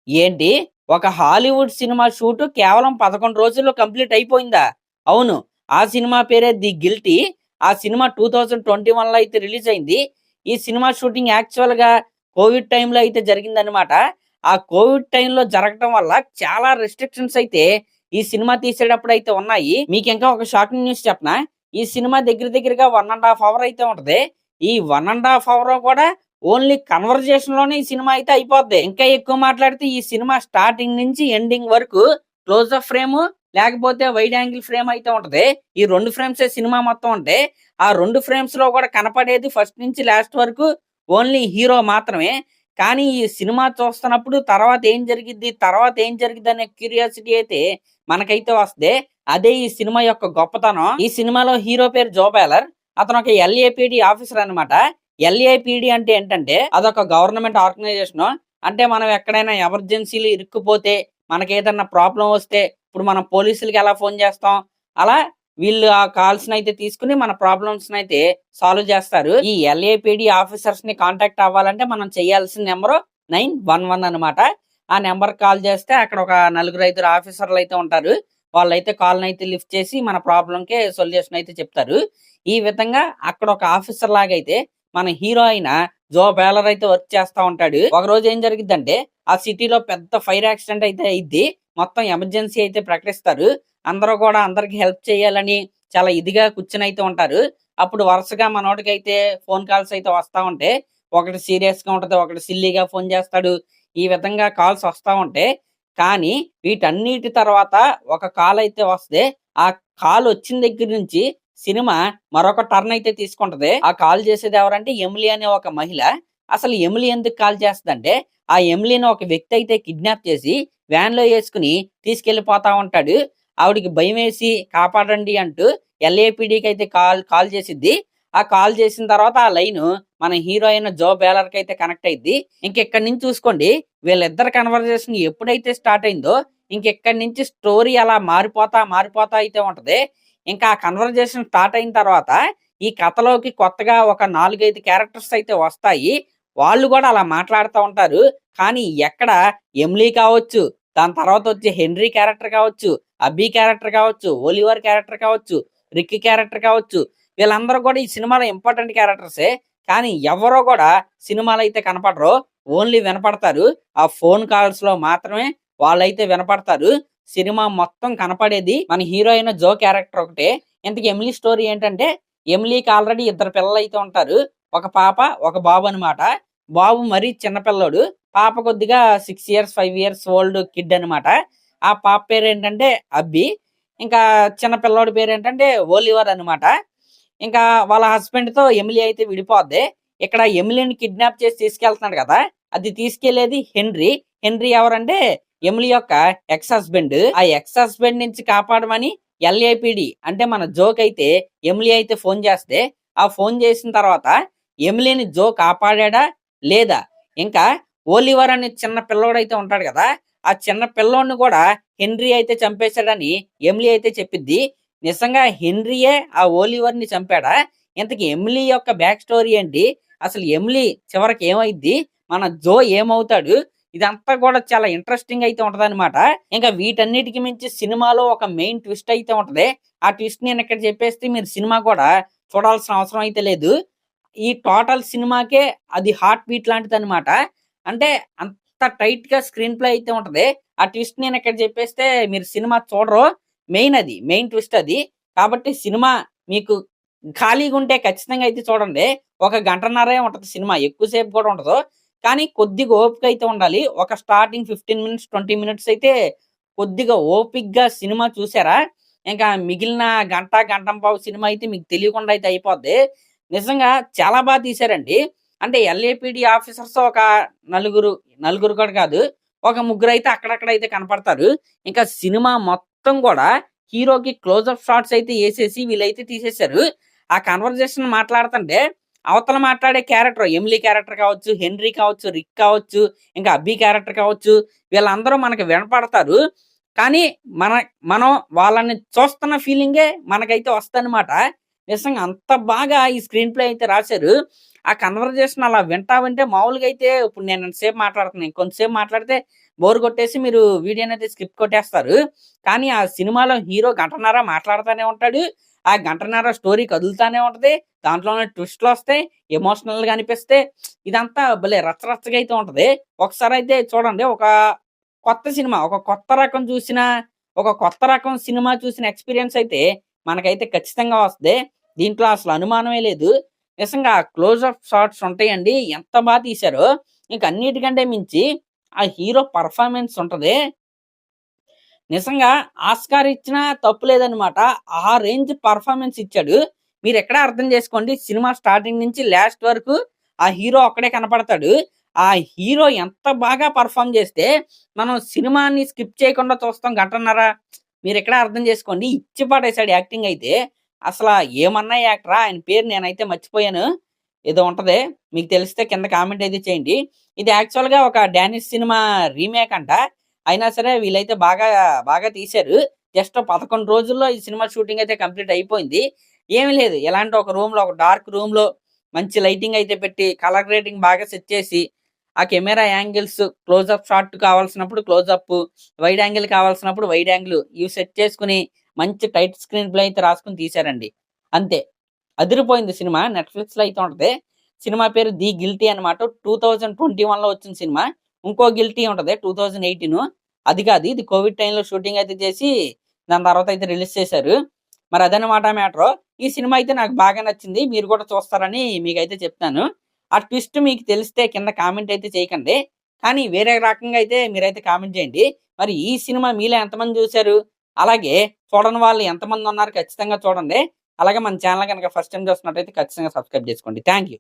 ఏంటి? ఒక Hollywood cinema shoot కేవలం 11 రోజుల్లో కంప్లీట్ అయిపోయిందా? అవును. ఆ సినిమా పేరే 'ది గిల్టీ'. ఆ సినిమా 2021లో అయితే రిలీజ్ అయింది. ఈ సినిమా షూటింగ్ యాక్చువల్‌గా కోవిడ్ టైమ్‌లో అయితే జరిగిందనమాట. ఆ కోవిడ్ టైమ్‌లో జరగటం వల్ల చాలా రెస్ట్రిక్షన్స్ అయితే ఈ సినిమా తీసేటప్పుడైతే ఉన్నాయి. మీకింకా ఒక షాకింగ్ న్యూస్ చెప్పనా? ఈ సినిమా దగ్గర దగ్గరగా 1 ½ అవర్ అయితే ఉంటది. ఈ 1 ½ అవర్ కూడా ఓన్లీ కన్వర్జేషన్‌లోనే ఈ సినిమా అయితే అయిపోద్ది. ఇంకా ఎక్కువ మాట్లాడితే ఈ సినిమా స్టార్టింగ్ నుంచి ఎండింగ్ వరకు క్లోజప్ ఫ్రేము, లేకపోతే వైడ్ యాంగిల్ ఫ్రేమ్ అయితే ఉంటది. ఈ 2 ఫ్రేమ్సే సినిమా మొత్తం ఉంటే, ఆ 2 ఫ్రేమ్స్‌లో కూడా కనపడేది ఫస్ట్ నుంచి లాస్ట్ వరకు ఓన్లీ హీరో మాత్రమే. కానీ ఈ సినిమా చూస్తున్నప్పుడు తర్వాత ఏం జరిగిద్ది? తర్వాత ఏం జరిగిద్దనే క్యూరియాసిటీ అయితే మనకైతే వస్తది. అదే ఈ సినిమా యొక్క గొప్పతనం. ఈ సినిమాలో హీరో పేరు జో బేలర్. అతను ఒక ఎల్ఏపీడీ ఆఫీసర్ అన్నమాట. ఎల్ఏపీడీ అంటే ఏంటంటే అదొక గవర్నమెంట్ ఆర్గనైజేషను. అంటే మనం ఎక్కడైనా ఎమర్జెన్సీ‌లో ఇరుక్కుపోతే, మనకేదన్నా ప్రాబ్లమ్ వస్తే, ఇప్పుడు మనం పోలీసులకి ఎలా ఫోన్ చేస్తాం, అలా వీళ్ళు ఆ కాల్స్‌నైతే తీసుకొని మన ప్రాబ్లమ్స్‌నైతే సాల్వ్ చేస్తారు. ఈ ఎల్ఏపీడీ ఆఫీసర్స్‌ని కాంటాక్ట్ అవ్వాలంటే మనం చేయాల్సిన నంబరు 911 అనమాట. ఆ నంబర్‌కి కాల్ చేస్తే అక్కడ ఒక నలుగురు, ఐదుగురు ఆఫీసర్‌లైతే ఉంటారు. వాళ్ళైతే కాల్‌నైతే లిఫ్ట్ చేసి మన ప్రాబ్లమ్‌కి సొల్యూషన్ అయితే చెప్తారు. ఈ విధంగా అక్కడ ఒక ఆఫీసర్ లాగైతే మన హీరో అయిన జో బేలర్ అయితే వర్క్ చేస్తా ఉంటాడు. ఒకరోజు ఏం జరిగిద్దంటే ఆ సిటీలో పెద్ద ఫైర్ యాక్సిడెంట్ అయితే అయ్యిద్ది. మొత్తం ఎమర్జెన్సీ అయితే ప్రకటిస్తారు. అందరూ కూడా అందరికి హెల్ప్ చేయాలని చాలా ఇదిగా కూర్చొనైతే ఉంటారు. అప్పుడు వరుసగా మనోడికైతే ఫోన్ కాల్స్ అయితే వస్తా ఉంటాయి. ఒకటి సీరియస్‌గా ఉంటది. ఒకటి సిల్లీగా ఫోన్ చేస్తాడు. ఈ విధంగా కాల్స్ వస్తా ఉంటాయి. కానీ వీటన్నిటి తర్వాత ఒక కాల్ అయితే వస్తది. ఆ కాల్ వచ్చిన దగ్గర నుంచి సినిమా మరొక టర్న్ అయితే తీసుకుంటది. ఆ కాల్ చేసేది ఎవరంటే ఎమిలీ అనే ఒక మహిళ. అసలు ఎమిలీ ఎందుకు కాల్ చేస్తదంటే, ఆ ఎమిలీని ఒక వ్యక్తి అయితే కిడ్నాప్ చేసి వ్యాన్‌లో యేసుకొని తీసుకెళ్ళిపోతా ఉంటాడు. ఆవిడకి భయమేసి కాపాడండి అంటూ ఎల్ఏపీడీకి అయితే కాల్ కాల్ చేసిద్ది. ఆ కాల్ చేసిన తర్వాత ఆ లైను మన హీరో అయిన జో బేలర్‌కి అయితే కనెక్ట్ అయిద్ది. ఇంకిక్కడి నుంచి చూసుకోండి వీళ్ళిద్దరి కన్వర్జేషన్ ఎప్పుడైతే స్టార్ట్ అయిందో ఇంకిక్కడి నుంచి స్టోరీ అలా మారిపోతా, మారిపోతా అయితే ఉంటది. ఇంకా ఆ కన్వర్జేషన్ స్టార్ట్ అయిన తర్వాత, ఈ కథలోకి కొత్తగా ఒక 4, 5 క్యారెక్టర్స్ అయితే వస్తాయి. వాళ్ళు గూడా అలా మాట్లాడుతా ఉంటారు. కానీ ఎక్కడ ఎమిలీ కావచ్చు, దాని తర్వాతొచ్చే హెన్రీ క్యారెక్టర్ కావచ్చు, అబ్బీ క్యారెక్టర్ కావచ్చు, ఒలివర్ క్యారెక్టర్ కావచ్చు, రిక్కీ క్యారెక్టర్ కావచ్చు, వీళ్ళందరూ గూడా ఈ సినిమాలో ఇంపార్టెంట్ క్యారెక్టర్సే. కానీ ఎవ్వరూ గూడా సినిమాలో అయితే కనపడరు. ఓన్లీ వినపడతారు. ఆ ఫోను కాల్స్‌లో మాత్రమే వాళ్ళైతే వినపడతారు. సినిమా మొత్తం కనపడేది మన హీరో అయిన జో క్యారెక్టర్ ఒకటే. ఇంతకీ ఎమిలీ స్టోరీ ఏంటంటే, ఎమిలీకి ఆల్రెడీ ఇద్దరు పిల్లలైతే ఉంటారు. ఒక పాప, ఒక బాబు అనమాట. బాబు మరీ చిన్న పిల్లోడు. పాప కొద్దిగా 6 ఇయర్స్, 5 ఇయర్స్ ఓల్డ్ కిడ్ అనమాట. ఆ పాప పేరేంటంటే అబ్బి. ఇంకా చిన్న పిల్లోడి పేరేంటంటే ఓలివర్ అనమాట. ఇంకా వాళ్ళ హస్బెండ్‌తో ఎమిలీ అయితే విడిపోద్ది. ఇక్కడ ఎమిలీని కిడ్నాప్ చేసి తీసుకెళ్తున్నాడు కదా! అది తీసుకెళ్ళేది హెన్రీ. హెన్రీ ఎవరంటే ఎమిలీ యొక్క ఎక్స్ హస్బెండ్. ఆ ఎక్స్ హస్బెండ్ నుంచి కాపాడమని ఎల్ఏపీడీ అంటే మన జోకయితే ఎమిలీ అయితే ఫోన్ చేస్తే, ఆ ఫోన్ చేసిన తర్వాత ఎమిలీని జో కాపాడాడా? లేదా? ఇంకా ఓలివర్ అనే చిన్న పిల్లోడైతే ఉంటాడు కదా! ఆ చిన్న పిల్లోడిని కూడా హెన్రీ అయితే చంపేసాడని ఎమిలీ అయితే చెప్పిద్ది. నిజంగా హెన్రీయే ఆ ఓలివర్‌ని చంపాడా? ఇంతకీ ఎమిలీ యొక్క బ్యాక్ స్టోరీ ఏంటి? అసలు ఎమిలీ చివరికి ఏమైద్ది? మన జో ఏమవుతాడు? ఇదంతా కూడా చాలా ఇంట్రెస్టింగ్ అయితే ఉంటదనమాట. ఇంకా వీటన్నిటికి మించి సినిమాలో ఒక మెయిన్ ట్విస్ట్ అయితే ఉంటది. ఆ ట్విస్ట్ నేనిక్కడ చెప్పేస్తే మీరు సినిమా కూడా చూడాల్సిన అవసరం అయితే లేదు. ఈ టోటల్ సినిమాకే అది హార్ట్ బీట్ లాంటిదనమాట. అంటే అంత టైట్‌గా స్క్రీన్ ప్లే అయితే ఉంటది. ఆ ట్విస్ట్ నేనిక్కడ చెప్పేస్తే మీరు సినిమా చూడరు. మెయిన్ అది. మెయిన్ ట్విస్ట్ అది. కాబట్టి సినిమా మీకు ఖాళీగుంటే ఖచ్చితంగా అయితే చూడండి. ఒక గంటన్నరే ఉంటది సినిమా. ఎక్కువ సేపు కూడా ఉండదు. కానీ కొద్దిగా ఓపిక అయితే ఉండాలి. ఒక స్టార్టింగ్ 15 మినిట్స్, 20 మినిట్స్ అయితే కొద్దిగా ఓపికగా సినిమా చూసారా, ఇంకా మిగిలిన గంట, గంటంపావు సినిమా అయితే మీకు తెలియకుండా అయితే అయిపోద్ది. నిజంగా చాలా తీశారండి. అంటే ఎల్ఏపీడీ ఆఫీసర్స్ ఒక నలుగురు, నలుగురు కూడా కాదు. ఒక ముగ్గురైతే అక్కడక్కడైతే కనపడతారు. ఇంకా సినిమా మొత్తం కూడా హీరోకి క్లోజప్ షాట్స్ అయితే యేసేసి వీళ్ళైతే తీసేశారు. ఆ కన్వర్జేషన్ మాట్లాడుతుంటే అవతల మాట్లాడే క్యారెక్టర్ ఎమిలీ క్యారెక్టర్ కావచ్చు, హెన్రీ కావచ్చు, రిక్ కావచ్చు, ఇంకా అబ్బీ క్యారెక్టర్ కావచ్చు, వీళ్ళందరూ మనకు వినపడతారు. కానీ మన మనం వాళ్ళని చూస్తున్న ఫీలింగే మనకైతే వస్తదనమాట. నిజంగా అంత బాగా ఈ స్క్రీన్ ప్లే అయితే రాశారు. ఆ కన్వర్జేషన్ అలా వింటా వింటే మామూలుగా అయితే ఇప్పుడు నేను ఇంతసేపు మాట్లాడుతున్నాను. ఇంకొంచెంసేపు మాట్లాడితే బోర్ కొట్టేసి మీరు వీడియోనైతే స్కిప్ కొట్టేస్తారు. కానీ ఆ సినిమాలో హీరో గంటన్నర మాట్లాడుతానే ఉంటాడు. ఆ గంటన్నర స్టోరీ కదులుతానే ఉంటది. దాంట్లోనే ట్విస్ట్‌లొస్తాయి. ఎమోషనల్‌గా అనిపిస్తే ఇదంతా భలే రచ్చ రచ్చగా అయితే ఉంటది. ఒకసారైతే చూడండి ఒక కొత్త సినిమా, ఒక కొత్త రకం సినిమా చూసిన ఎక్స్‌పీరియన్స్ అయితే మనకైతే ఖచ్చితంగా వస్తది. దీంట్లో అసలు అనుమానమే లేదు. నిజంగా క్లోజప్ షాట్స్ ఉంటాయండి. ఎంత తీశారో ఇంక అన్నిటికంటే మించి ఆ హీరో పెర్ఫార్మన్స్ ఉంటది. నిజంగా ఆస్కార్ ఇచ్చినా తప్పు లేదనమాట. ఆ రేంజ్ పెర్ఫార్మన్స్ ఇచ్చాడు. మీరెక్కడే అర్థం చేసుకోండి. సినిమా స్టార్టింగ్ నుంచి లాస్ట్ వరకు ఆ హీరో ఒక్కడే కనపడతాడు. ఆ హీరో ఎంత బాగా పెర్ఫార్మ్ చేస్తే, మనం సినిమాని స్కిప్ చేయకుండా చూస్తాం గంటన్నర. మీరిక్కడే అర్థం చేసుకోండి. ఇచ్చి పడేసాడు యాక్టింగ్ అయితే. అసల ఏమన్నా యాక్టరా? ఆయన పేరు నేనైతే మర్చిపోయాను. ఏదో ఉంటది. మీకు తెలిస్తే కింద కామెంట్ అయితే చేయండి. ఇది యాక్చువల్‌గా ఒక డానిష్ సినిమా రీమేక్ అంట. అయినా సరే వీళ్ళైతే బాగా తీశారు. జస్ట్ 11 రోజుల్లో ఈ సినిమా షూటింగ్ అయితే కంప్లీట్ అయిపోయింది. ఏమి లేదు. ఎలాంటి ఒక రూమ్‌లో ఒక డార్క్ రూమ్‌లో మంచి లైటింగ్ అయితే పెట్టి, కలర్ గ్రేడింగ్ బాగా సెట్ చేసి, ఆ కెమెరా యాంగిల్స్ క్లోజప్ షాట్ కావాల్సినప్పుడు క్లోజప్, వైడ్ యాంగిల్ కావాల్సినప్పుడు వైడ్ యాంగిల్ ఇవి సెట్ చేసుకొని మంచి టైట్ స్క్రీన్ ప్లే అయితే రాసుకొని తీశారండి. అంతే. అదిరిపోయింది సినిమా. నెట్‌ఫ్లిక్స్‌లో అయితే ఉంటది. సినిమా పేరు 'ది గిల్టీ' అనమాట. 2021లో వచ్చిన సినిమా. ఇంకో 'గిల్టీ' ఉంటది 2018 అది కాదు. ఇది కోవిడ్ టైమ్‌లో షూటింగ్ అయితే చేసి, దాని తర్వాత అయితే రిలీజ్ చేశారు. మరి అదనమాట మ్యాటరు. ఈ సినిమా అయితే నాకు బాగా నచ్చింది. మీరు కూడా చూస్తారని మీకైతే చెప్తున్నాను. ఆ ట్విస్ట్ మీకు తెలిస్తే కింద కామెంట్ అయితే చేయకండి. కానీ వేరే రకంగా అయితే మీరైతే కామెంట్ చేయండి. మరి ఈ సినిమా మీలో ఎంతమంది చూసారు? అలాగే చూడని వాళ్ళు ఎంతమంది ఉన్నారు ఖచ్చితంగా చూడండి. అలాగే మన ఛానెల్ గనక ఫస్ట్ టైమ్ చూస్తున్నట్టయితే ఖచ్చితంగా సబ్స్క్రైబ్ చేసుకోండి. Thank you.